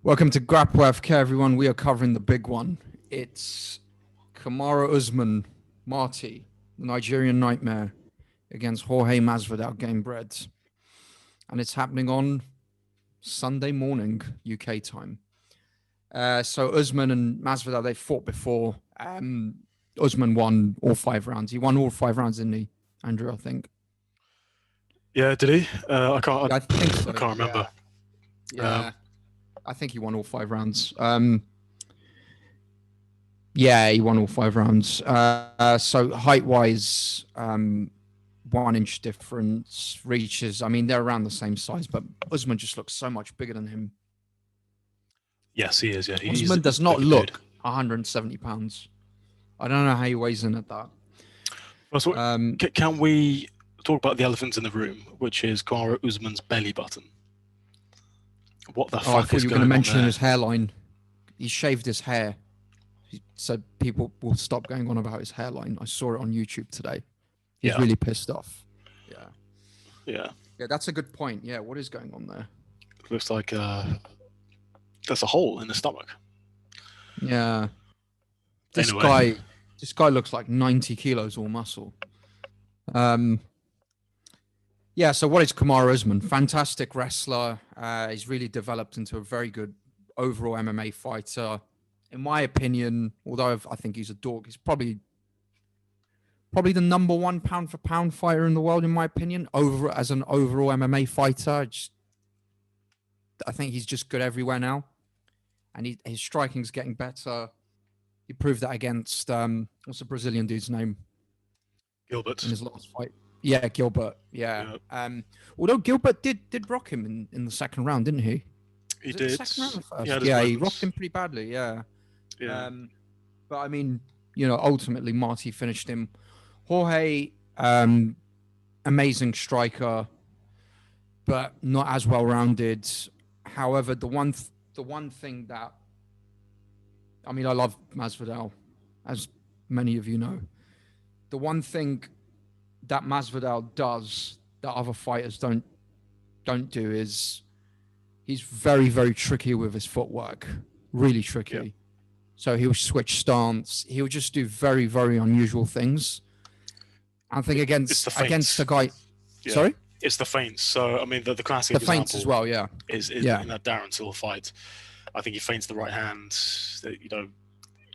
Welcome to Grapple FK, everyone. We are covering the big one. It's Kamaru Usman, Marty, the Nigerian Nightmare, against Jorge Masvidal, Gamebred. And it's happening on Sunday morning, UK time. So Usman and Masvidal, they fought before. Usman won all 5 rounds. He won all 5 rounds, didn't he, Andrew, I think? Yeah, did he? I can't. I think so. I can't remember. Yeah. I think he won all 5 rounds. Yeah, he won all 5 rounds. So height-wise, 1 inch difference. Reaches, I mean, they're around the same size, but Usman just looks so much bigger than him. Yes, he is. Yeah, Usman does not look 170 pounds. I don't know how he weighs in at that. Well, so can we talk about the elephant in the room, which is Kamaru Usman's belly button? What the fuck is going on? I thought you were going to mention his hairline. He shaved his hair, so people will stop going on about his hairline. I saw it on YouTube today. He's really pissed off. Yeah, that's a good point. Yeah, what is going on there? It looks like there's a hole in the stomach. Yeah. This guy looks like 90 kilos all muscle. Yeah, so what is Kamaru Usman? Fantastic wrestler. He's really developed into a very good overall MMA fighter. In my opinion, although I think he's a dork, he's probably the number 1 pound for pound fighter in the world, in my opinion, as an overall MMA fighter. I think he's just good everywhere now. And his striking's getting better. He proved that against, what's the Brazilian dude's name? Gilbert. In his last fight. Yeah, Gilbert. Yeah. Although Gilbert did rock him in the second round, didn't he? He did. The second round or first? Yeah, he rocked him pretty badly. Yeah. But I mean, ultimately Marty finished him. Jorge, amazing striker, but not as well rounded. However, the one thing that, I mean, I love Masvidal, as many of you know. The one thing that Masvidal does that other fighters don't do is he's very, very tricky with his footwork. Really tricky. Yeah. So he'll switch stance. He'll just do very, very unusual things. I think against the guy. Yeah. Sorry? It's the feints. So I mean, the classic example feints as well. Yeah. Is in that Darren Till fight. I think he feints the right hand.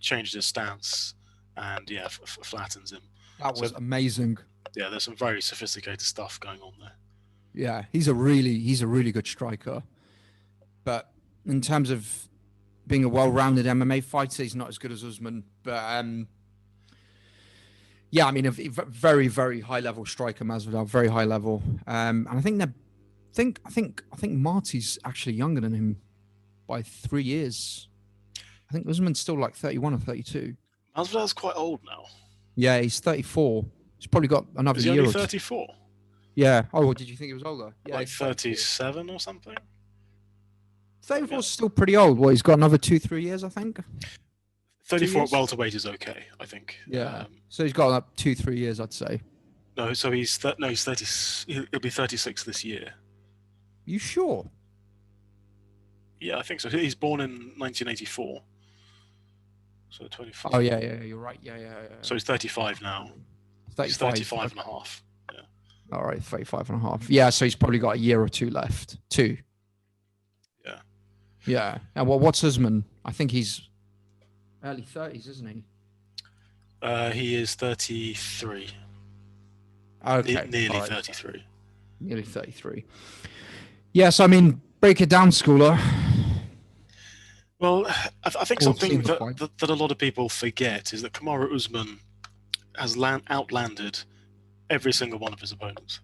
Changes his stance, and flattens him. That was amazing. Yeah, there's some very sophisticated stuff going on there. Yeah, he's a really good striker. But in terms of being a well-rounded MMA fighter, he's not as good as Usman. But yeah, I mean, a very, very high-level striker, Masvidal, very high level. And I think Marty's actually younger than him by 3 years. I think Usman's still like 31 or 32. Masvidal's quite old now. Yeah, he's 34. He's probably got another year. Is he only 34? Yeah. Oh, did you think he was older? Yeah, like 37 or something? 34 is still pretty old. Well, he's got another 2-3 years, I think. 34 at welterweight is okay, I think. Yeah. So he's got like 2-3 years, I'd say. No, so he's 30. He'll be 36 this year. You sure? Yeah, I think so. He's born in 1984. So 25. Oh, yeah, you're right. Yeah. So he's 35 now. He's 35 and a half. Yeah. All right, 35 and a half. Yeah, so he's probably got a year or 2 left. 2. Yeah. Yeah. And what's Usman? I think he's early 30s, isn't he? He is 33. Okay. Nearly 33. Nearly 33. Yes, I mean, break it down, Schooler. Well, I think something that a lot of people forget is that Kamaru Usman has outlanded every single one of his opponents.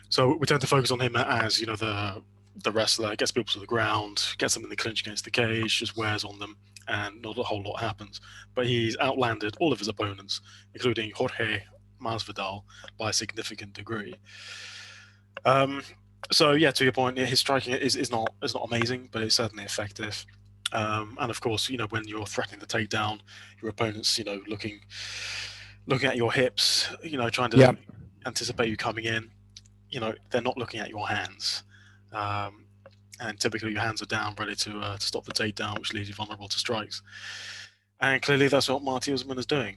So we tend to focus on him as, the wrestler, gets people to the ground, gets them in the clinch against the cage, just wears on them, and not a whole lot happens. But he's outlanded all of his opponents, including Jorge Masvidal, by a significant degree. So yeah, to your point, his striking is not amazing, but it's certainly effective. And of course, when you're threatening the takedown, your opponent's, looking at your hips, trying to anticipate you coming in. They're not looking at your hands. and typically your hands are down, ready to stop the takedown, which leaves you vulnerable to strikes. And clearly, that's what Marty Usman is doing.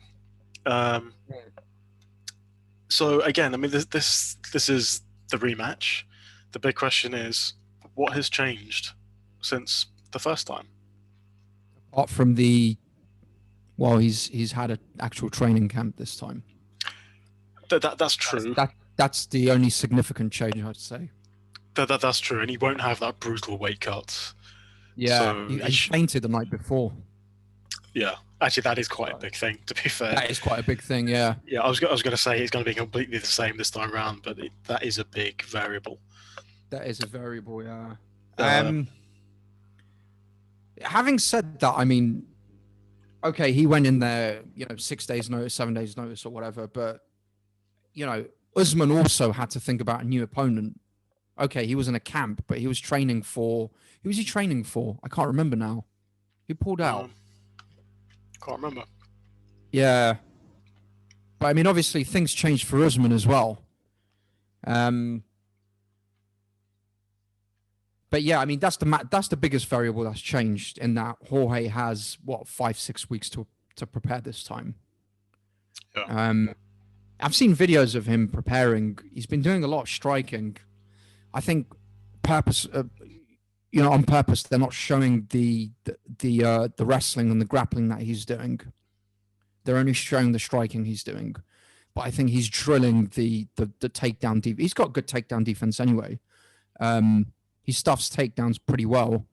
So again, I mean, this is the rematch. The big question is, what has changed since the first time? Apart from he's had an actual training camp this time. That's true. That's the only significant change, I'd say. That's true, and he won't have that brutal weight cut. Yeah, so he fainted the night before. Yeah, actually, that is quite a big thing. To be fair, that is quite a big thing. Yeah. Yeah, I was going to say it's going to be completely the same this time around, but that is a big variable. That is a variable, yeah. Having said that, I mean, okay, he went in there, 6 days notice, 7 days notice, or whatever, but Usman also had to think about a new opponent. Okay, he was in a camp, but he was training for... Who was he training for? I can't remember now. He pulled out. Can't remember. Yeah. But, I mean, obviously, things changed for Usman as well. But, yeah, I mean, that's the biggest variable that's changed in that Jorge has, 5-6 weeks to prepare this time. Yeah. I've seen videos of him preparing. He's been doing a lot of striking. I think on purpose, they're not showing the wrestling and the grappling that he's doing. They're only showing the striking he's doing. But I think he's drilling the takedown defense. He's got good takedown defense anyway. He stuffs takedowns pretty well.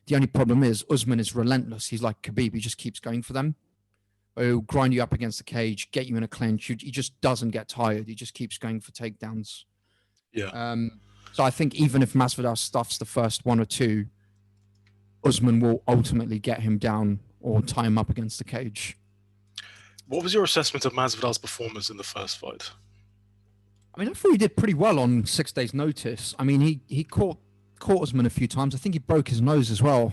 The only problem is Usman is relentless. He's like Khabib. He just keeps going for them. He'll grind you up against the cage, get you in a clinch. He just doesn't get tired. He just keeps going for takedowns. Yeah. So I think even if Masvidal stuffs the first one or two, Usman will ultimately get him down or tie him up against the cage. What was your assessment of Masvidal's performance in the first fight? I mean, I thought he did pretty well on 6 days' notice. I mean, he caught Usman a few times. I think he broke his nose as well.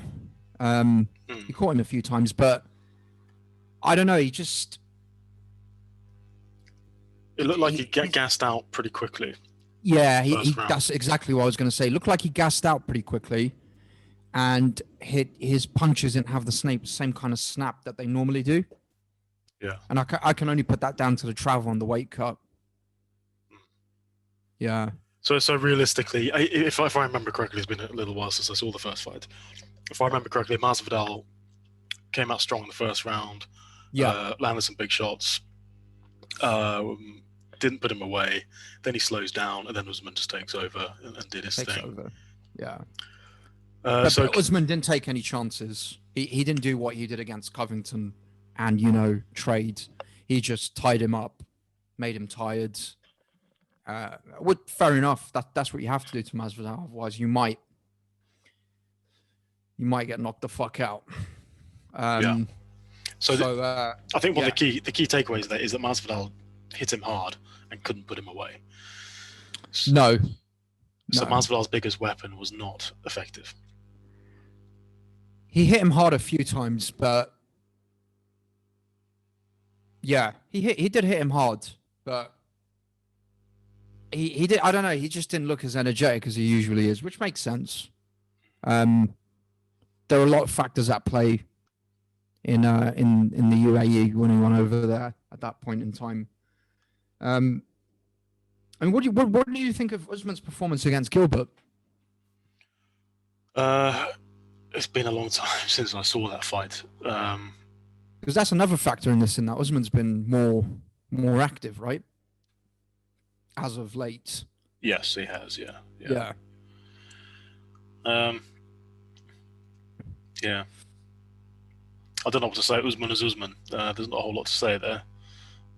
He caught him a few times, but I don't know. It looked like he got gassed out pretty quickly. Yeah, that's exactly what I was going to say. It looked like he gassed out pretty quickly, and his punches didn't have the same kind of snap that they normally do. Yeah. And I can only put that down to the travel and the weight cut. Yeah. So realistically, if I remember correctly, it's been a little while since I saw the first fight. If I remember correctly, Masvidal came out strong in the first round. Yeah. Landed some big shots. Didn't put him away. Then he slows down, and then Usman just takes over and did his thing. Over. Yeah. But Usman didn't take any chances. He didn't do what he did against Covington and, trade. He just tied him up, made him tired. Fair enough. That's what you have to do to Masvidal. Otherwise, you might get knocked the fuck out. Yeah. So I think one of the key takeaways there is that Masvidal hit him hard and couldn't put him away. No. So Masvidal's biggest weapon was not effective. He hit him hard a few times, but yeah, he did hit him hard, but he did. I don't know. He just didn't look as energetic as he usually is, which makes sense. There are a lot of factors at play in the UAE when he went over there at that point in time. I mean, what do you think of Usman's performance against Gilbert? It's been a long time since I saw that fight. Because that's another factor in this. In that Usman's been more active, right? As of late. Yes, he has. Yeah. Yeah. Yeah. I don't know what to say. Usman is Usman. There's not a whole lot to say there.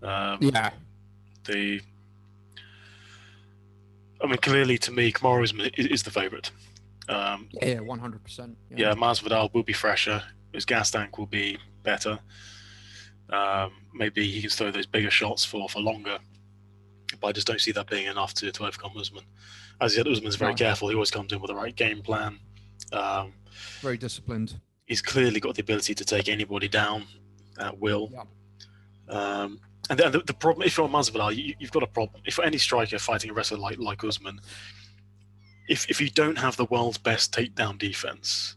Yeah. I mean, clearly to me, Kamaru Usman is the favourite. Yeah, 100%. Yeah, Masvidal will be fresher. His gas tank will be better. Maybe he can throw those bigger shots for longer. But I just don't see that being enough to overcome Usman. As yet, Usman's very careful. He always comes in with the right game plan. Very disciplined. He's clearly got the ability to take anybody down at will. Yeah. And the problem, if you're Masvidal, you've got a problem. If any striker fighting a wrestler like Usman, if you don't have the world's best takedown defense,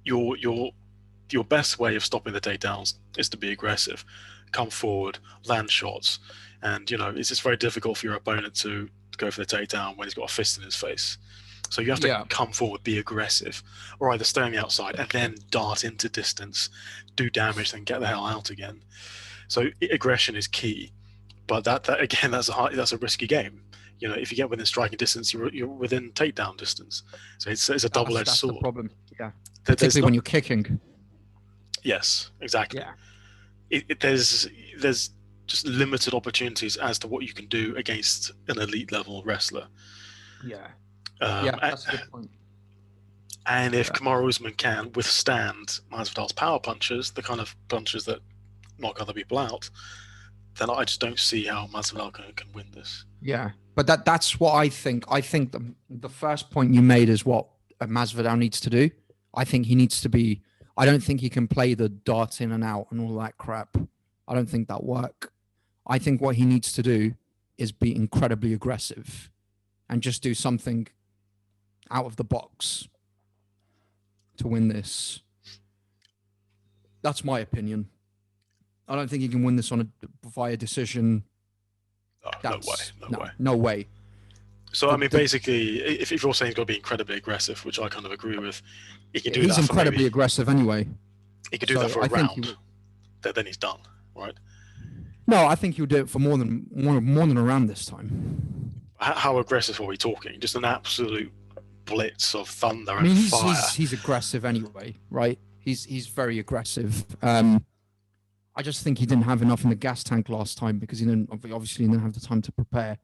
your best way of stopping the takedowns is to be aggressive, come forward, land shots, and it's just very difficult for your opponent to go for the takedown when he's got a fist in his face. So you have to come forward, be aggressive, or either stay on the outside and then dart into distance, do damage, then get the hell out again. So aggression is key, but that again, that's a risky game. If you get within striking distance, you're within takedown distance. So it's a double-edged sword. That's the problem. Yeah, particularly when you're kicking. Yes, exactly. Yeah. There's just limited opportunities as to what you can do against an elite level wrestler. Yeah. That's a good point. And if Kamaru Usman can withstand Masvidal's power punches, the kind of punches that knock other people out, then I just don't see how Masvidal can win this. Yeah, but that's what I think. I think the first point you made is what Masvidal needs to do. I think he needs to be. I don't think he can play the dart in and out and all that crap. I don't think that work. I think what he needs to do is be incredibly aggressive and just do something out of the box to win this. That's my opinion. I don't think he can win this via decision. No way. So basically, if you're saying he's got to be incredibly aggressive, which I kind of agree with, he can do that. He's incredibly aggressive anyway. He could do that for a round. Then he's done, right? No, I think he'll do it for more than a round this time. How aggressive are we talking? Just an absolute blitz of thunder and fire. He's aggressive anyway, right? He's very aggressive. I just think he didn't have enough in the gas tank last time because he didn't have the time to prepare.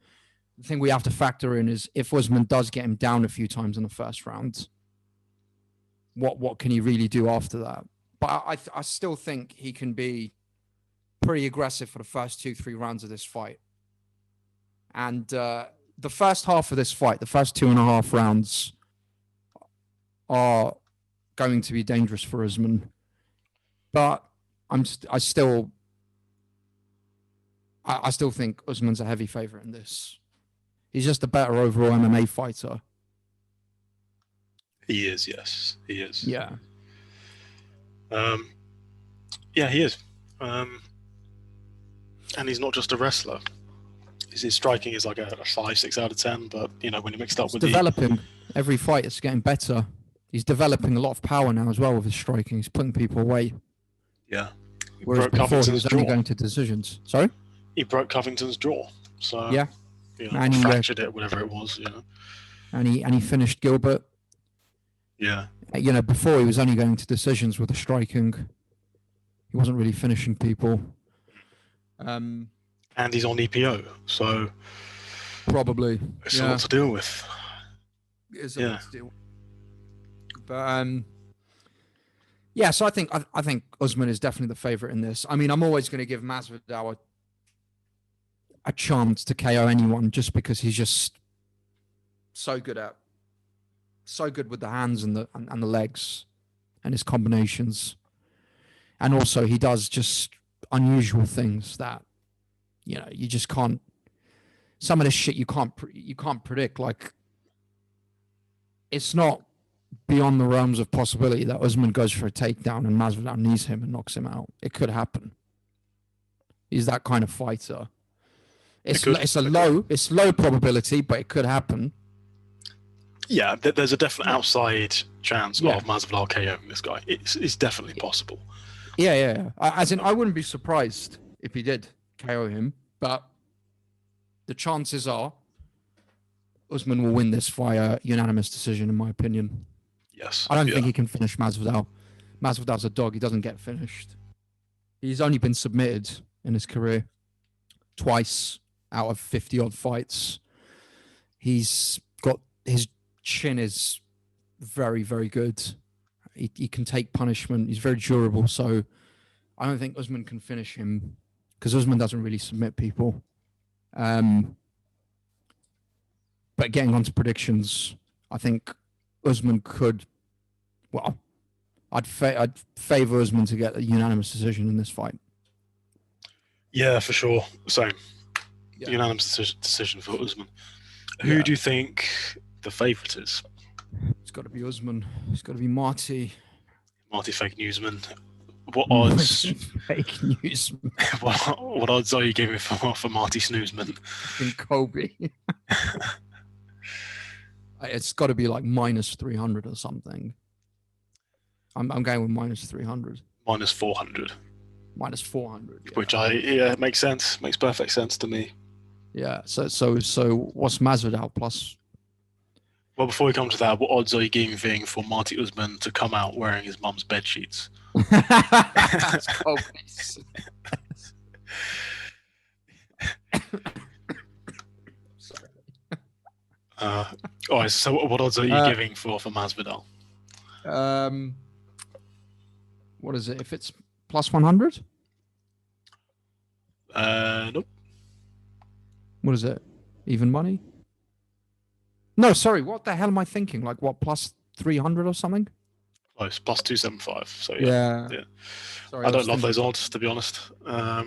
The thing we have to factor in is if Usman does get him down a few times in the first round, what can he really do after that? But I still think he can be pretty aggressive for the first 2-3 rounds of this fight. And the first half of this fight, the first 2.5 rounds, are going to be dangerous for Usman. But I still think Usman's a heavy favorite in this. He's just a better overall MMA fighter. He is, yes. He is. Yeah. Yeah, he is. And he's not just a wrestler. His striking is like a 5-6 out of 10, but when you mix it up with developing every fight, it's getting better. He's developing a lot of power now as well with his striking. He's putting people away. Yeah. Whereas before he was only going to decisions. Sorry? He broke Covington's jaw. So yeah. And he fractured it, whatever it was, And he finished Gilbert. Yeah. Before he was only going to decisions with the striking. He wasn't really finishing people. And he's on EPO, so probably it's a lot to deal with. It's a lot to deal with. But so I think Usman is definitely the favorite in this. I mean, I'm always going to give Masvidal a chance to KO anyone just because he's just so good with the hands and the legs and his combinations. And also he does just unusual things that you just can't. Some of this shit you can't predict. Like, it's not beyond the realms of possibility that Usman goes for a takedown and Masvidal knees him and knocks him out. It could happen. He's that kind of fighter. It's low probability, but it could happen. Yeah, there's a definite outside chance of Masvidal KOing this guy. It's definitely possible. Yeah. As in, I wouldn't be surprised if he did KO him, but the chances are Usman will win this via unanimous decision, in my opinion. Yes. I don't think he can finish Masvidal. Masvidal's a dog. He doesn't get finished. He's only been submitted in his career twice out of 50-odd fights. He's got... His chin is very, very good. He can take punishment. He's very durable. So I don't think Usman can finish him because Usman doesn't really submit people. But getting on to predictions, I think Usman could... Well, I'd favor Usman to get a unanimous decision in this fight. Yeah, for sure. Same. Yeah. Unanimous decision for Usman. Who do you think the favourite is? It's got to be Usman. It's got to be Marty. Marty Fake Newsman. What odds? Fake news. What odds are you giving for Marty Snoozman? In Kobe. It's got to be like minus 300 or something. I'm going with minus 300. Minus 400. Minus 400. Yeah. Which makes sense. Makes perfect sense to me. Yeah. So what's Masvidal plus? Well, before we come to that, what odds are you giving for Marty Usman to come out wearing his mum's bed sheets? That's Kobe. Sorry. All right. So, what odds are you giving for Masvidal? What is it? If it's plus 100? Nope. What is it? Even money? No, sorry. What the hell am I thinking? Like what? Plus 300 or something? Close. Plus 275. So yeah. Sorry, I don't love those odds, to be honest. I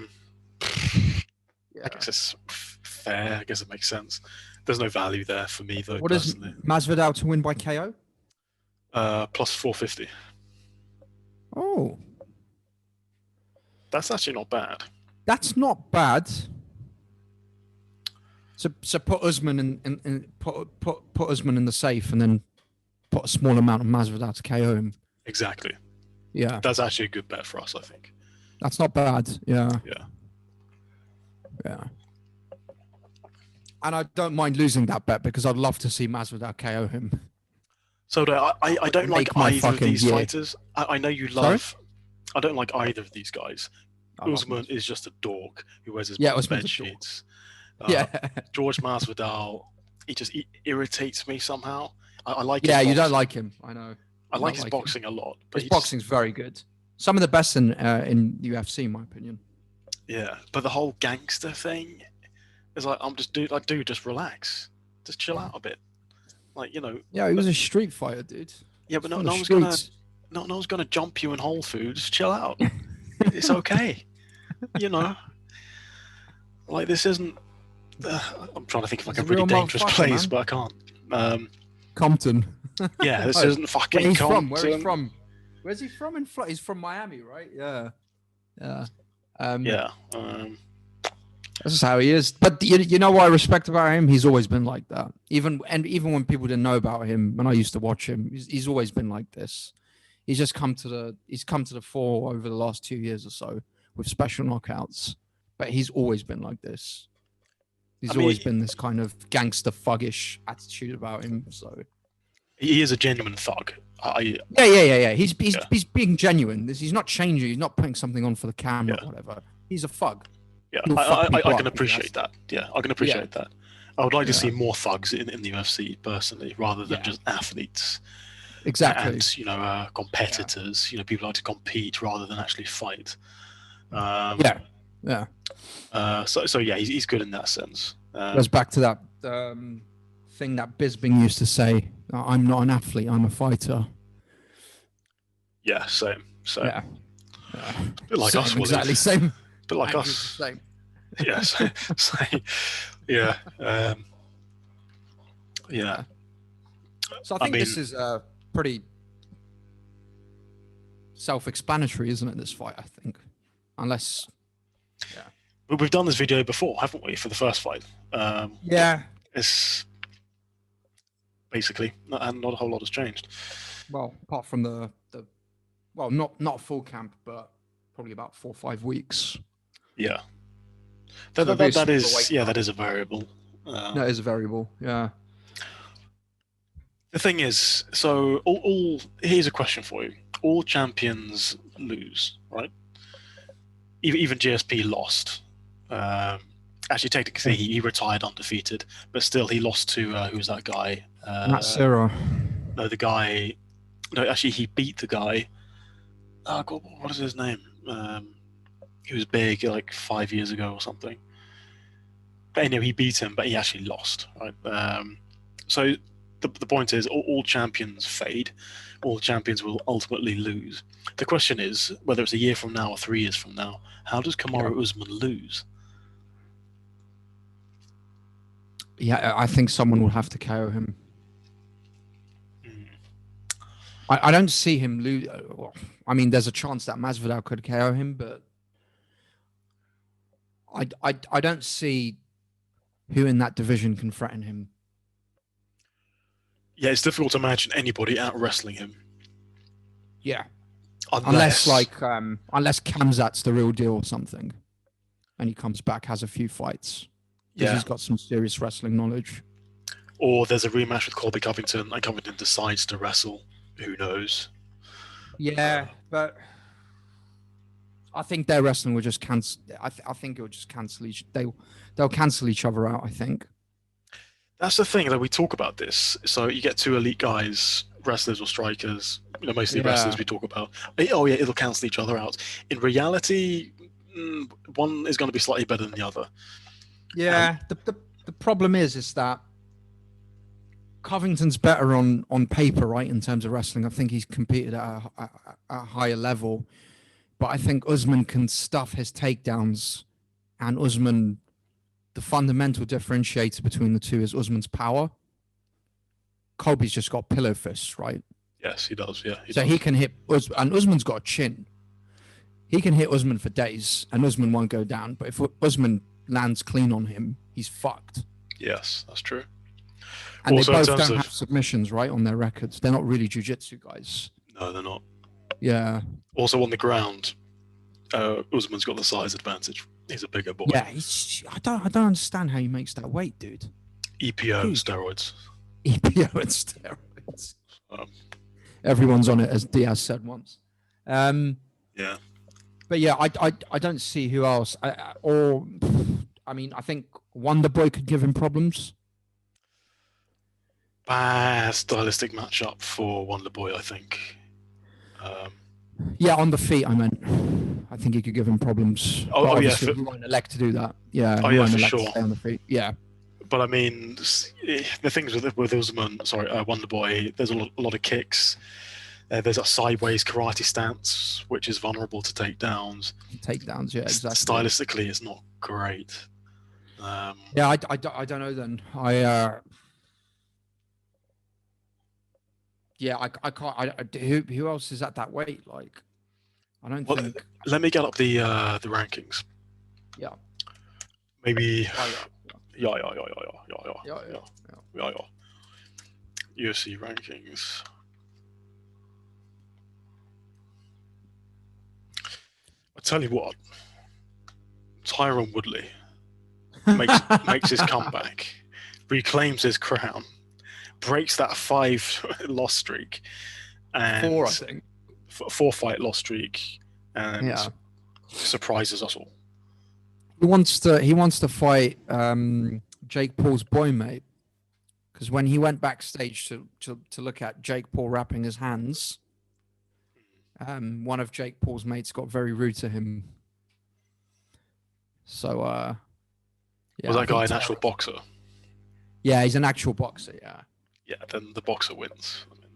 guess it's fair. I guess it makes sense. There's no value there for me, though. What personally. Is Masvidal to win by KO? Plus 450. Oh. That's actually not bad. That's not bad. So put Usman in put Usman in the safe and then put a small amount of Masvidal to KO him. Exactly. Yeah. That's actually a good bet for us, I think. That's not bad. Yeah. Yeah. And I don't mind losing that bet because I'd love to see Masvidal KO him. So I don't like either of these fighters. I know you love. Sorry? I don't like either of these guys. Usman is just a dork who wears his bed sheets. Jorge Masvidal, he irritates me somehow. I like. Yeah, you don't like him. I know. I like his boxing a lot. But his boxing's very good. Some of the best in UFC, in my opinion. Yeah, but the whole gangster thing is like, dude, just relax, just chill out a bit, like Yeah, he was a street fighter, dude. Yeah, but no one's gonna jump you in Whole Foods. Chill out. It's okay. Like this isn't. I'm trying to think of like a really dangerous place, but I can't. Compton. Yeah, this isn't fucking Compton. Where he's from? Where's he from? He's from Miami, right? Yeah. That's just how he is. But you know what I respect about him? He's always been like that. Even when people didn't know about him, when I used to watch him, he's always been like this. He's come to the fore over the last 2 years or so with special knockouts. But he's always been like this. He's always been this kind of gangster thuggish attitude about him. So he is a genuine thug. Yeah. He's being genuine. He's not changing. He's not putting something on for the camera or whatever. He's a thug. Yeah, I can appreciate that. Yeah, I can appreciate that. I would like to see more thugs in the UFC personally, rather than just athletes. Exactly. And competitors. People like to compete rather than actually fight. So he's good in that sense. Goes back to that thing that Bisping used to say: "I'm not an athlete. I'm a fighter." Yeah, same. Yeah. Bit like us, exactly same. Bit like us. Same. Yeah, same. Yeah. Yeah. So I think this is pretty self-explanatory, isn't it? This fight, I think, unless. Yeah. But we've done this video before, haven't we, for the first fight? It's basically not a whole lot has changed. Well, apart from not full camp, but probably about 4 or 5 weeks. Yeah. That is a variable. That is a variable. Yeah. The thing is, so here's a question for you: all champions lose, right? Even GSP lost. Actually, technically, he retired undefeated, but still, he lost to who's that guy? Matt Serra. No, the guy. No, actually, he beat the guy. Oh God, what is his name? He was big like 5 years ago or something. But anyway, he beat him, but he actually lost. Right. So the point is, all champions fade. All champions will ultimately lose. The question is, whether it's a year from now or 3 years from now, how does Kamaru Usman lose? Yeah, I think someone will have to KO him. I don't see him lose. I mean, there's a chance that Masvidal could KO him, but I don't see who in that division can threaten him. Yeah, it's difficult to imagine anybody out wrestling him. Yeah, unless Kamzat's the real deal or something, and he comes back, has a few fights. Because he's got some serious wrestling knowledge. Or there's a rematch with Colby Covington, and Covington decides to wrestle. Who knows? Yeah, but I think their wrestling will just cancel. I think it will just cancel each. They'll cancel each other out. I think. That's the thing that we talk about this. So you get two elite guys, wrestlers or strikers. Mostly wrestlers we talk about. Oh yeah, it'll cancel each other out. In reality, one is going to be slightly better than the other. Yeah. The problem is that Covington's better on paper, right, in terms of wrestling. I think he's competed at a higher level. But I think Usman can stuff his takedowns, and Usman, the fundamental differentiator between the two is Usman's power. Colby's just got pillow fists, right? Yes, he does. Yeah. He can hit Usman, and Usman's got a chin. He can hit Usman for days, and Usman won't go down. But if Usman lands clean on him, he's fucked. Yes, that's true. And also, they both don't have submissions, right, on their records. They're not really jiu-jitsu guys. No, they're not. Yeah. Also on the ground, Usman's got the size advantage. He's a bigger boy. Yeah, I don't understand how he makes that weight, dude. EPO and steroids. EPO and steroids. Everyone's on it, as Diaz said once. Yeah. But yeah, I don't see who else. I think Wonderboy could give him problems. Bad stylistic matchup for Wonderboy, I think. Yeah, on the feet, I meant. I think he could give him problems. Oh yeah, he won't elect to do that. Yeah. Oh yeah, for sure. To stay on the feet. Yeah. But I mean, the things with Usman, Wonderboy, there's a lot of kicks. There's a sideways karate stance, which is vulnerable to takedowns. Takedowns, yeah, exactly. Stylistically, it's not great. Yeah, I don't know then. Yeah, I can't. Who else is at that weight? Like, I don't think. Let me get up the rankings. Yeah. Maybe. Yeah. UFC rankings. I tell you what, Tyron Woodley makes his comeback, reclaims his crown, breaks that 5 loss streak, and 4, I think. 4 fight loss streak, and surprises us all. He wants to fight Jake Paul's boy mate, because when he went backstage to look at Jake Paul wrapping his hands, one of Jake Paul's mates got very rude to him. So was that guy an actual boxer? Yeah, he's an actual boxer. Yeah. Yeah, then the boxer wins. I mean,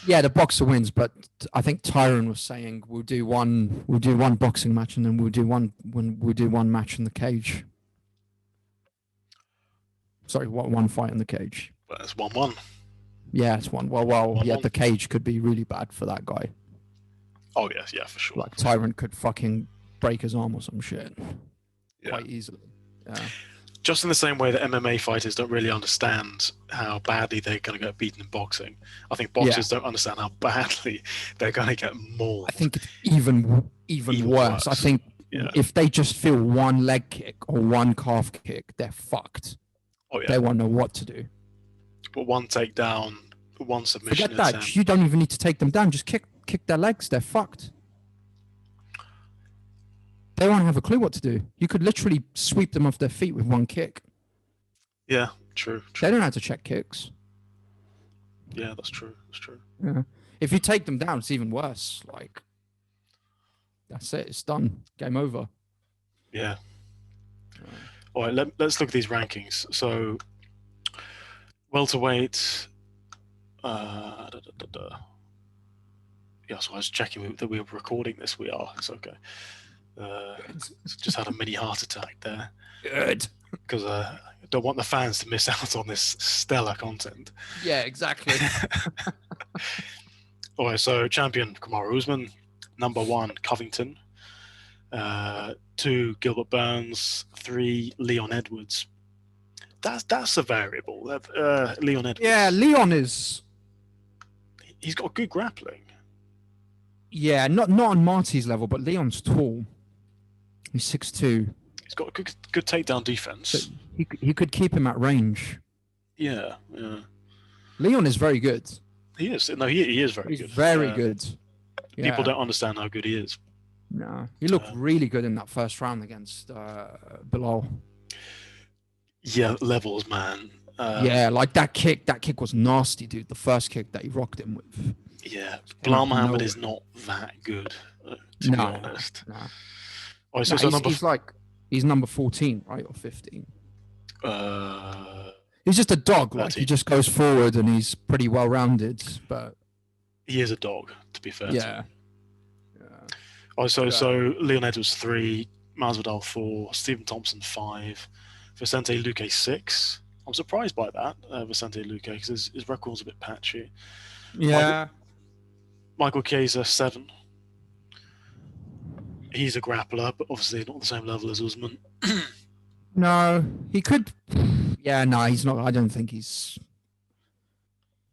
yeah, the boxer wins, but I think Tyron was saying we'll do one boxing match, and then we'll do one match in the cage. Sorry, one fight in the cage. Well, it's 1-1. Yeah, it's one. Well, yeah, the cage could be really bad for that guy. Oh yes, yeah, for sure. Like Tyron could fucking break his arm or some shit quite easily. Yeah. Just in the same way that MMA fighters don't really understand how badly they're going to get beaten in boxing, I think boxers don't understand how badly they're going to get mauled. I think it's even worse. I think if they just feel one leg kick or one calf kick, they're fucked. Oh yeah. They won't know what to do. But one takedown, one submission. Forget that. You don't even need to take them down. Just kick their legs. They're fucked. They won't have a clue what to do. You could literally sweep them off their feet with one kick. Yeah, true. They don't have to check kicks. Yeah, that's true. That's true. Yeah. If you take them down, it's even worse. Like, that's it. It's done. Game over. Yeah. All right, let's look at these rankings. So, welterweight. Yeah, so I was checking that we were recording this. We are. It's okay. Just had a mini heart attack there. Good. Because I don't want the fans to miss out on this stellar content. Yeah, exactly. All right, so champion Kamaru Usman, number 1 Covington, 2 Gilbert Burns, 3 Leon Edwards. That's a variable. Leon Edwards. Yeah, Leon is. He's got good grappling. Yeah, not on Marty's level, but Leon's tall. He's 6'2". He's got a good takedown defense. So he could keep him at range. Yeah. Leon is very good. He is. No, he is very good. He's very good. Yeah. People don't understand how good he is. No, he looked really good in that first round against Bilal. Yeah, levels, man. Yeah, like that kick was nasty, dude. The first kick that he rocked him with. Yeah, Bilal Muhammad is not that good, to be honest. No. Oh, so he's number 14, right, or 15? He's just a dog. Like, he just goes forward and he's pretty well rounded, but he is a dog, to be fair. Yeah. Oh, so Leon Edwards 3, Masvidal 4, Stephen Thompson 5, Vicente Luque 6. I'm surprised by that, Vicente Luque, because his record's a bit patchy. Yeah. Michael Chiesa 7. He's a grappler, but obviously not the same level as Usman. No, he could. Yeah, no, he's not. I don't think he's.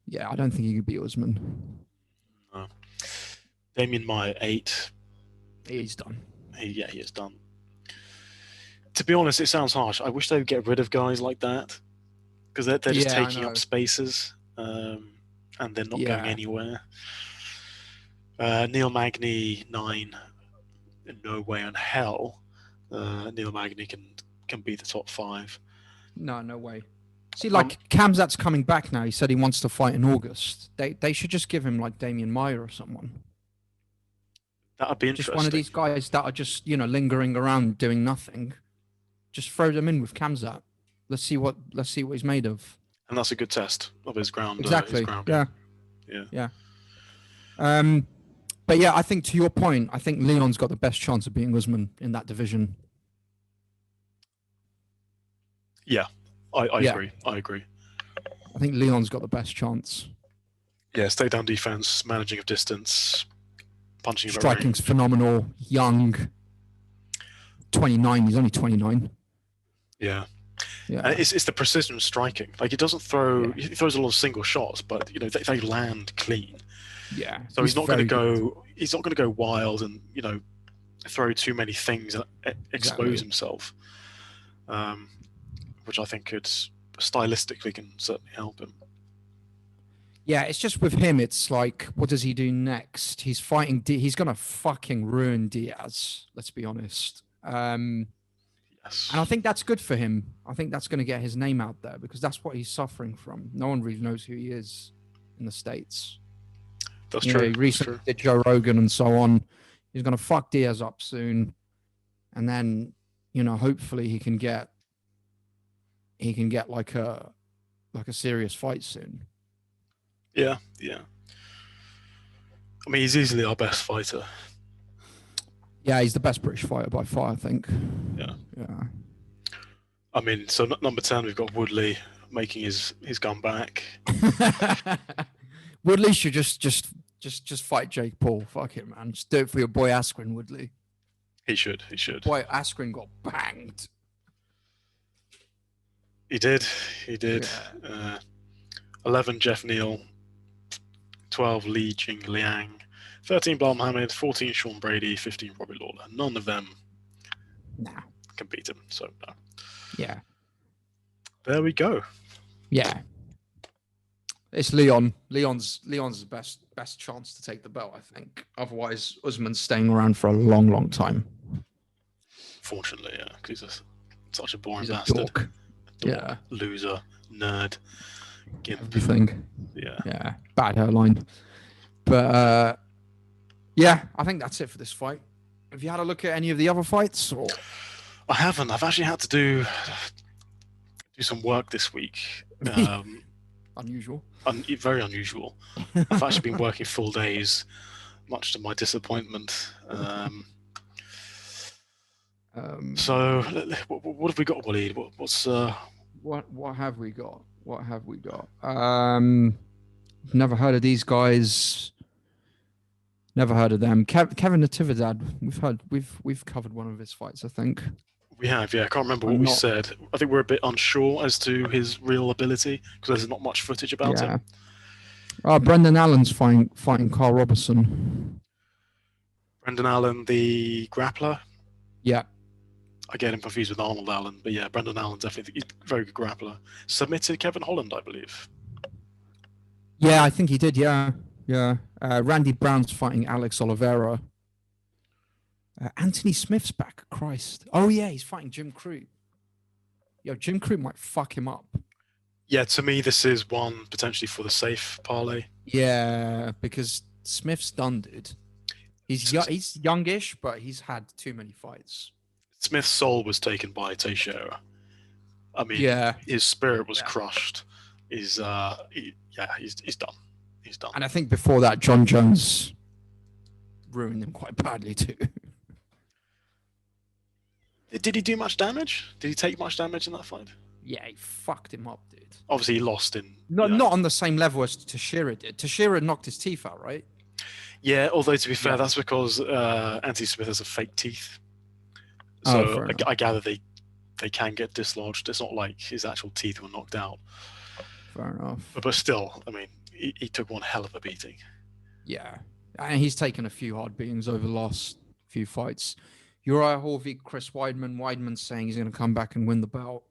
Yeah, I don't think he could beat Usman. No. Damian Maia 8. He's done. He is done. To be honest, it sounds harsh. I wish they would get rid of guys like that, because they're just taking up spaces, and they're not going anywhere. Neil Magny 9. No way in hell Neil Magny can be the top 5. No way. See, like Khamzat's coming back now. He said he wants to fight in August. They should just give him like Damian Maia or someone. That would be interesting. Just one of these guys that are just, lingering around doing nothing. Just throw them in with Khamzat. Let's see what he's made of. And that's a good test of his ground. Exactly. Yeah. But yeah, I think to your point, I think Leon's got the best chance of beating Usman in that division. Yeah, I agree. I agree. I think Leon's got the best chance. Yeah, stay down defense, managing of distance, punching. Striking's phenomenal. Young. 29. He's only 29. Yeah. And it's the precision of striking. Like, he doesn't throw. He throws a lot of single shots, but they land clean. Yeah. So he's not going to go. He's not going to go wild and throw too many things and expose himself. Which I think could stylistically can certainly help him. Yeah, it's just with him. It's like, what does he do next? He's fighting. He's gonna fucking ruin Diaz. Let's be honest. Yes. And I think that's good for him. I think that's going to get his name out there because that's what he's suffering from. No one really knows who he is in the States. That's true. He recently did Joe Rogan and so on. He's going to fuck Diaz up soon. And then, hopefully he can get like a serious fight soon. Yeah. I mean, he's easily our best fighter. Yeah, he's the best British fighter by far, I think. Yeah. I mean, so number 10, we've got Woodley making his comeback. Woodley should just fight Jake Paul. Fuck it, man. Just do it for your boy Askren, Woodley. He should. Boy, Askren got banged. He did. Yeah. 11, Jeff Neal. 12, Li Jingliang. 13, Bilal Muhammad. 14, Sean Brady. 15, Robbie Lawler. None of them can beat him. So, no. Yeah. There we go. Yeah. It's Leon. Leon's the best chance to take the belt, I think. Otherwise, Usman's staying around for a long, long time. Fortunately, yeah, because he's such a boring bastard. Dork, yeah. Loser. Nerd. Gimp. Everything. Yeah. Bad hairline. But, yeah, I think that's it for this fight. Have you had a look at any of the other fights? Or? I haven't. I've actually had to do some work this week. Unusual. Very unusual. I've actually been working full days, much to my disappointment. So what have we got, Waleed? What have we got? What have we got? Never heard of these guys. Never heard of them. Kevin Natividad. We've covered one of his fights, I think. We have, yeah. I can't remember what we said. I think we're a bit unsure as to his real ability because there's not much footage about him. Brendan Allen's fighting Carl Robertson. Brendan Allen, the grappler. Yeah. I get him confused with Arnold Allen, but yeah, Brendan Allen definitely he's a very good grappler. Submitted Kevin Holland, I believe. Yeah, I think he did. Yeah. Randy Brown's fighting Alex Oliveira. Anthony Smith's back. Christ. Oh yeah, he's fighting Jim Crute. Yo, Jim Crute might fuck him up. Yeah, to me, this is one potentially for the safe parlay. Yeah, because Smith's done, dude. He's youngish, but he's had too many fights. Smith's soul was taken by Teixeira. I mean, his spirit was crushed. He's done. He's done. And I think before that, John Jones ruined him quite badly too. Did he do much damage? Did he take much damage in that fight? Yeah, he fucked him up, dude. Obviously, he lost in... Not on the same level as Teixeira did. Teixeira knocked his teeth out, right? Yeah, although to be fair, that's because Anthony Smith has a fake teeth. So I gather they can get dislodged. It's not like his actual teeth were knocked out. Fair enough. But still, I mean, he took one hell of a beating. Yeah. And he's taken a few hard beatings over the last few fights. Uriah Hall v. Chris Weidman. Weidman's saying he's going to come back and win the belt.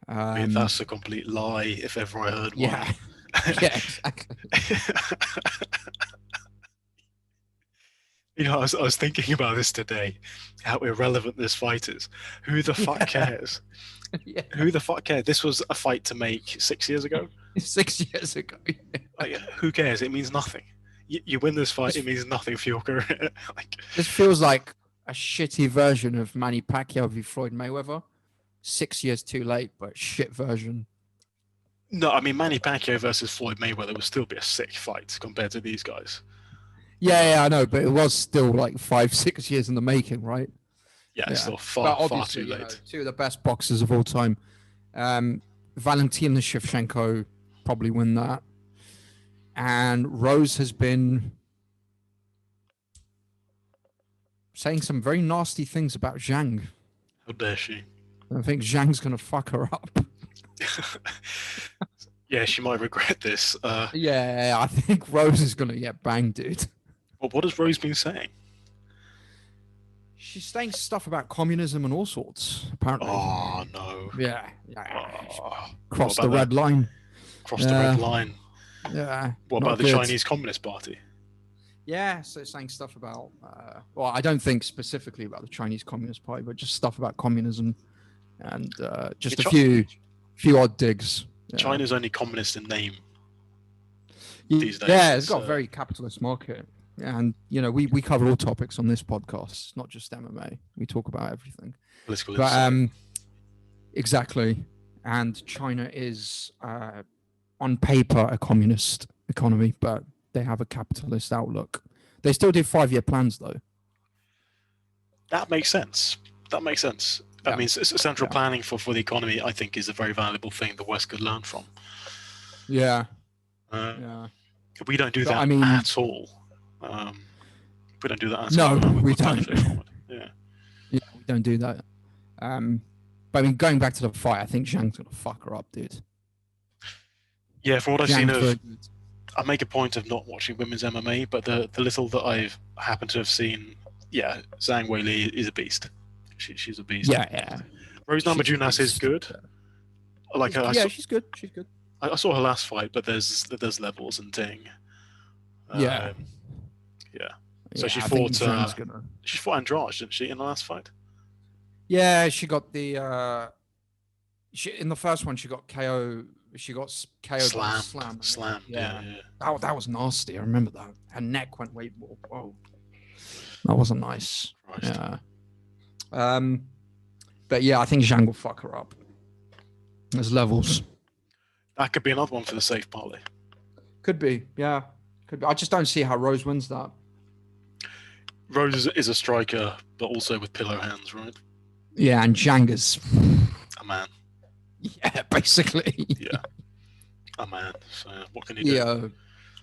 I mean, that's a complete lie, if ever I heard one. Yeah, exactly. You know, I was thinking about this today, how irrelevant this fight is. Who the fuck cares? Yeah. Who the fuck cares? This was a fight to make 6 years ago. 6 years ago. Yeah. Like, who cares? It means nothing. You win this fight, it means nothing for your career. This feels like a shitty version of Manny Pacquiao v. Floyd Mayweather. 6 years too late, but shit version. No, I mean, Manny Pacquiao versus Floyd Mayweather would still be a sick fight compared to these guys. Yeah, I know, but it was still like 5-6 years in the making, right? Yeah, it's still far too late. Know, two of the best boxers of all time. Valentina Shevchenko probably win that. And Rose has been saying some very nasty things about Zhang. How dare she? I think Zhang's going to fuck her up. Yeah, she might regret this. Yeah, I think Rose is going to get banged, dude. Well, what has Rose been saying? She's saying stuff about communism and all sorts, apparently. Oh, no. Yeah. Cross the red line. Cross the red line. Yeah. What about the Chinese Communist Party? Yeah, so saying stuff about, well, I don't think specifically about the Chinese Communist Party, but just stuff about communism and just a few odd digs. Yeah. China's only communist in name these days. Yeah, it's got a very capitalist market. And, you know, we cover all topics on this podcast, not just MMA. We talk about everything. Political insight. Exactly. And China is, on paper, a communist economy, but they have a capitalist outlook. They still do 5-year plans, though. That makes sense. I mean, central planning for the economy, I think, is a very valuable thing the West could learn from. Yeah. We don't do that at all. We don't do that at all. No, we don't. Yeah, we don't do that. But I mean, going back to the fight, I think Zhang's going to fuck her up, dude. Yeah, from what I've seen I make a point of not watching women's MMA, but the little that I've happened to have seen, yeah, Zhang Weili is a beast. She's a beast. Yeah. Rose Namajunas is good. She's good. She's good. I saw her last fight, but there's levels and thing. Yeah. So she fought. She fought Andrade, didn't she, in the last fight? Yeah, she got the. In the first one, she got KO. She got KO'd by slam. Yeah. That was nasty. I remember that. Her neck went way more. Whoa. That wasn't nice. Christ. Yeah. But yeah, I think Zhang will fuck her up. There's levels. That could be another one for the safe parlay. Could be, yeah. Could be. I just don't see how Rose wins that. Rose is a striker, but also with pillow hands, right? Yeah, and Zhang is a man. Yeah, basically. Yeah, a man. So what can you do? Yeah,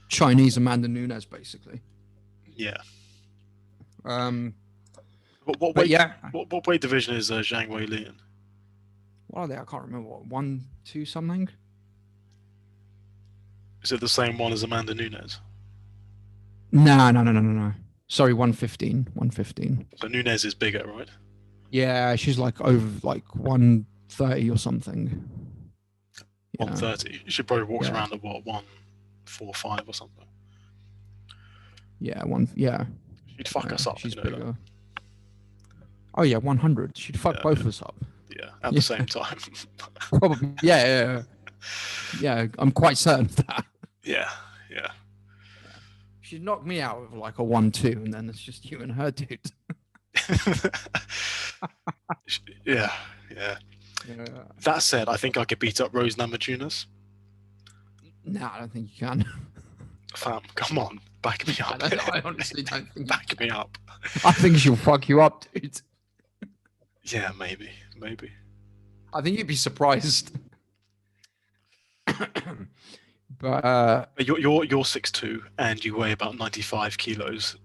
Chinese Amanda Nunes, basically. Yeah. What weight? Yeah. What weight division is Zhang Weili in? What are they? I can't remember. What 1, 2 something? Is it the same one as Amanda Nunes? No. Sorry, 115. 115. So Nunes is bigger, right? Yeah, she's like over like 130 or something. 130. She probably walks around at what, 145 or something. Yeah, She'd fuck us up. She's bigger. That. Oh yeah, 100. She'd fuck both of us up. Yeah, at the same time. Probably. Yeah. I'm quite certain of that. Yeah. She'd knock me out with like a 1-2, and then it's just you and her, dude. Yeah. That said, I think I could beat up Rose Namajunas. No, I don't think you can. Fam, come on, back me up. I honestly don't think. Back me up. I think she'll fuck you up, dude. Yeah, maybe. I think you'd be surprised. But you're 6'2" and you weigh about 95 kilos.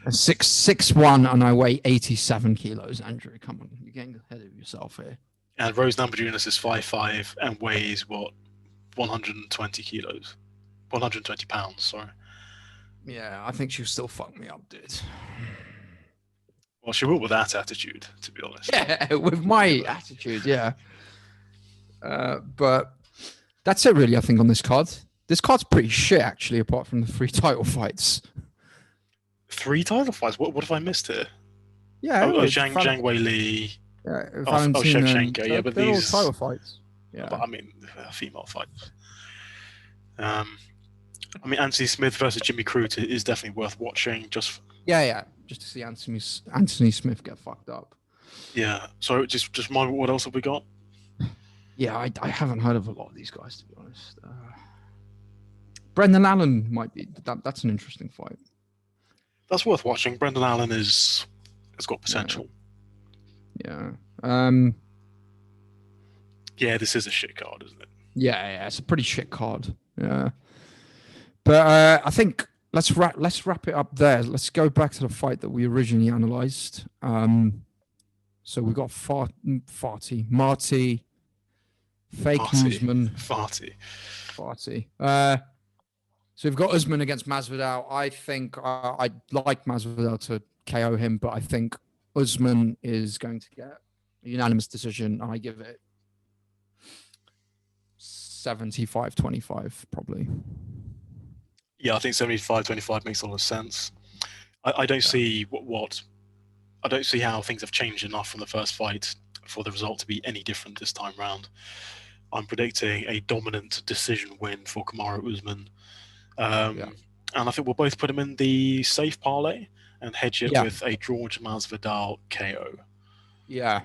6'1" and I weigh 87 kilos. Andrew, come on, you're getting ahead of yourself here. And Rose Namajunas is 5'5" and weighs what, 120 kilos, 120 pounds. Sorry. Yeah, I think she'll still fuck me up, dude. Well, she will with that attitude, to be honest. Yeah, with my attitude, yeah. But that's it, really. I think on this card. This card's pretty shit, actually, apart from the 3 title fights. 3 title fights? What have I missed here? Yeah. Zhang Weili. Yeah, Shevchenko. Yeah, but they're these all title fights. Yeah. But I mean, female fights. I mean, Anthony Smith versus Jimmy Crute is definitely worth watching. Just to see Anthony Smith get fucked up. Yeah. So just mind, what else have we got? Yeah, I haven't heard of a lot of these guys, to be honest. Brendan Allen might be. That's an interesting fight. That's worth watching. Brendan Allen has got potential. Yeah. Yeah, this is a shit card, isn't it? Yeah, it's a pretty shit card. Yeah. But I think let's wrap it up there. Let's go back to the fight that we originally analyzed. So we got Marty, fake Usman. Farty. So we've got Usman against Masvidal. I think I'd like Masvidal to KO him, but I think Usman is going to get a unanimous decision. I give it 75-25, probably. Yeah, I think 75-25 makes a lot of sense. I don't see I don't see how things have changed enough from the first fight for the result to be any different this time round. I'm predicting a dominant decision win for Kamaru Usman. And I think we'll both put him in the safe parlay and hedge it with a Jorge Masvidal KO. Yeah.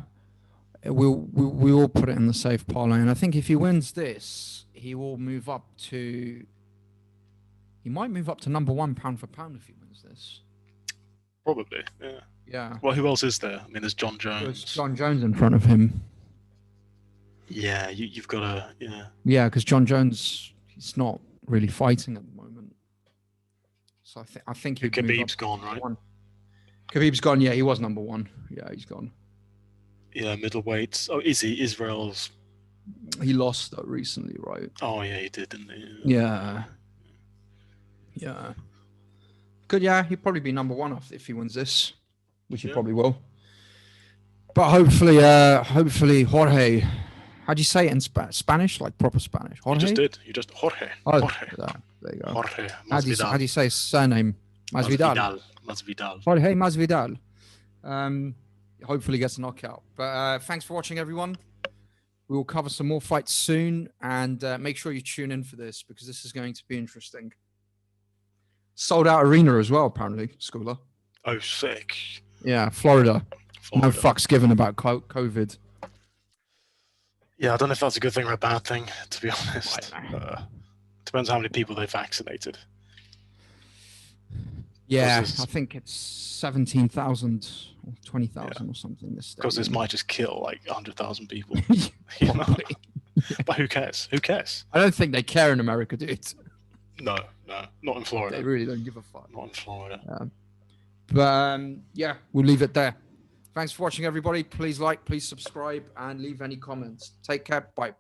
We will put it in the safe parlay. And I think if he wins this, he will move up to... He might move up to number 1 pound for pound if he wins this. Probably, yeah. Yeah. Well, who else is there? I mean, there's John Jones. There's John Jones in front of him. Yeah, you've got to, Yeah, because John Jones, he's not really fighting at the moment. So I think Khabib's gone, right? Khabib's gone. Yeah, he was number 1. Yeah, he's gone. Yeah, middleweight. Oh, is he? Israel's. He lost recently, right? Oh yeah, he did, didn't he? Yeah. Good. Yeah, he'd probably be number 1 if he wins this, which he probably will. But hopefully, Jorge. How do you say it in Spanish? Like proper Spanish? Jorge? You just did. You just Jorge. Oh, Jorge. There you go. Jorge How do you say his surname? Masvidal. Jorge Masvidal. Hopefully gets a knockout. But thanks for watching, everyone. We will cover some more fights soon, and make sure you tune in for this because this is going to be interesting. Sold out arena as well, apparently, Schooler. Oh, sick. Yeah, Florida. No fucks given about COVID. Yeah, I don't know if that's a good thing or a bad thing, to be honest. Depends how many people they vaccinated. Yeah, I think it's 17,000 or 20,000 or something. Because this might just kill like 100,000 people. You know? But who cares? Who cares? I don't think they care in America, dude. No, not in Florida. They really don't give a fuck. Not in Florida. But yeah, we'll leave it there. Thanks for watching, everybody. Please like, please subscribe, and leave any comments. Take care. Bye.